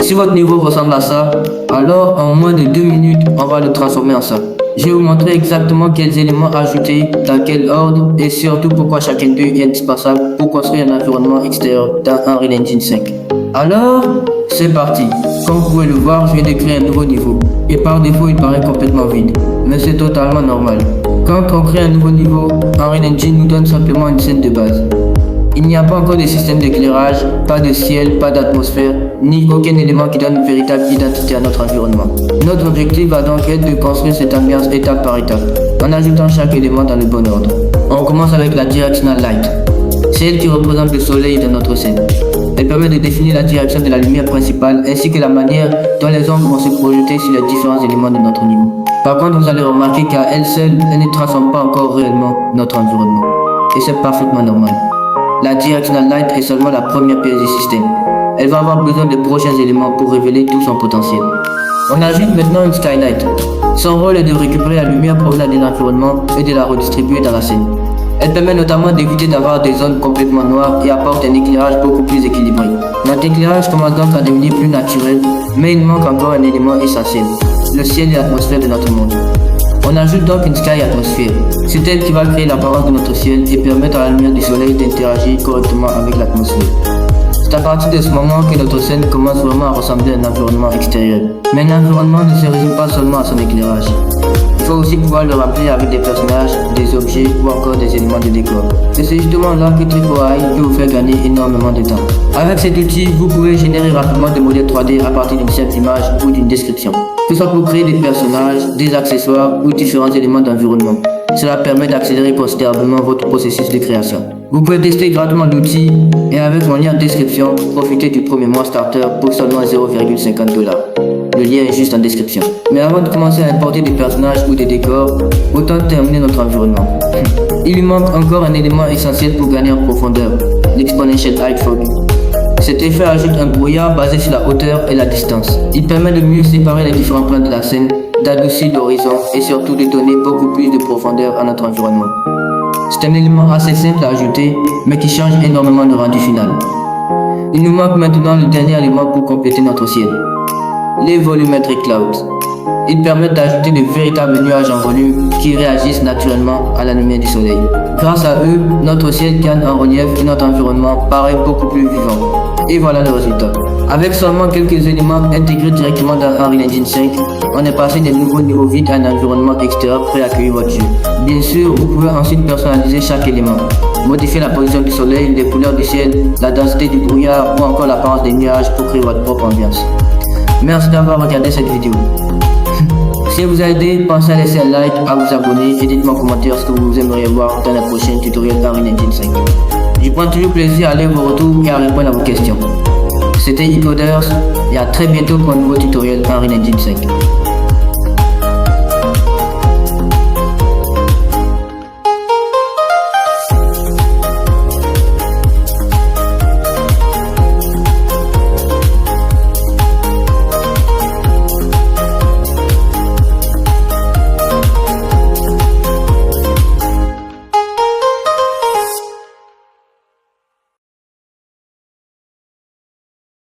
Si votre niveau ressemble à ça, alors en moins de 2 minutes, on va le transformer en ça. Je vais vous montrer exactement quels éléments ajouter, dans quel ordre et surtout pourquoi chacun d'eux est indispensable pour construire un environnement extérieur dans Unreal Engine 5. Alors, c'est parti. Comme vous pouvez le voir, je viens de créer un nouveau niveau. Et par défaut, il paraît complètement vide. Mais c'est totalement normal. Quand on crée un nouveau niveau, Unreal Engine nous donne simplement une scène de base. Il n'y a pas encore de système d'éclairage, pas de ciel, pas d'atmosphère, ni aucun élément qui donne une véritable identité à notre environnement. Notre objectif va donc être de construire cette ambiance étape par étape, en ajoutant chaque élément dans le bon ordre. On commence avec la Directional Light. C'est elle qui représente le soleil dans notre scène. Elle permet de définir la direction de la lumière principale ainsi que la manière dont les ombres vont se projeter sur les différents éléments de notre niveau. Par contre, vous allez remarquer qu'à elle seule, elle ne transforme pas encore réellement notre environnement. Et c'est parfaitement normal. La Directional Light est seulement la première pièce du système. Elle va avoir besoin de prochains éléments pour révéler tout son potentiel. On ajoute maintenant une Skylight. Son rôle est de récupérer la lumière provenant de l'environnement et de la redistribuer dans la scène. Elle permet notamment d'éviter d'avoir des zones complètement noires et apporte un éclairage beaucoup plus équilibré. Notre éclairage commence donc à devenir plus naturel, mais il manque encore un élément essentiel, le ciel et l'atmosphère de notre monde. On ajoute donc une Sky Atmosphere. C'est elle qui va créer l'apparence de notre ciel et permettre à la lumière du soleil d'interagir correctement avec l'atmosphère. C'est à partir de ce moment que notre scène commence vraiment à ressembler à un environnement extérieur. Mais l'environnement ne se résume pas seulement à son éclairage. Il faut aussi pouvoir le remplir avec des personnages, des objets ou encore des éléments de décor. Et c'est justement là que Triple peut vous faire gagner énormément de temps. Avec cet outil, vous pouvez générer rapidement des modèles 3D à partir d'une simple image ou d'une description. Que ce soit pour créer des personnages, des accessoires ou différents éléments d'environnement. Cela permet d'accélérer considérablement votre processus de création. Vous pouvez tester gratuitement l'outil et avec mon lien en description, profitez du premier mois starter pour seulement 0,50$. Le lien est juste en description. Mais avant de commencer à importer des personnages ou des décors, autant terminer notre environnement. Il lui manque encore un élément essentiel pour gagner en profondeur, l'Exponential Height Fog. Cet effet ajoute un brouillard basé sur la hauteur et la distance. Il permet de mieux séparer les différents plans de la scène, d'adoucir l'horizon et surtout de donner beaucoup plus de profondeur à notre environnement. C'est un élément assez simple à ajouter, mais qui change énormément le rendu final. Il nous manque maintenant le dernier élément pour compléter notre ciel, les Volumetric Clouds. Ils permettent d'ajouter de véritables nuages en volume qui réagissent naturellement à la lumière du soleil. Grâce à eux, notre ciel gagne en relief et notre environnement paraît beaucoup plus vivant. Et voilà le résultat. Avec seulement quelques éléments intégrés directement dans Unreal Engine 5, on est passé des nouveaux niveaux vides à un environnement extérieur prêt à accueillir votre jeu. Bien sûr, vous pouvez ensuite personnaliser chaque élément, modifier la position du soleil, les couleurs du ciel, la densité du brouillard ou encore l'apparence des nuages pour créer votre propre ambiance. Merci d'avoir regardé cette vidéo. Si elle vous a aidé, pensez à laisser un like, à vous abonner et dites-moi en commentaire ce que vous aimeriez voir dans la prochaine tutoriel Unreal Engine 5. Je prends toujours plaisir à lire vos retours et à répondre à vos questions. C'était Icoders et à très bientôt pour un nouveau tutoriel Unreal Engine 5.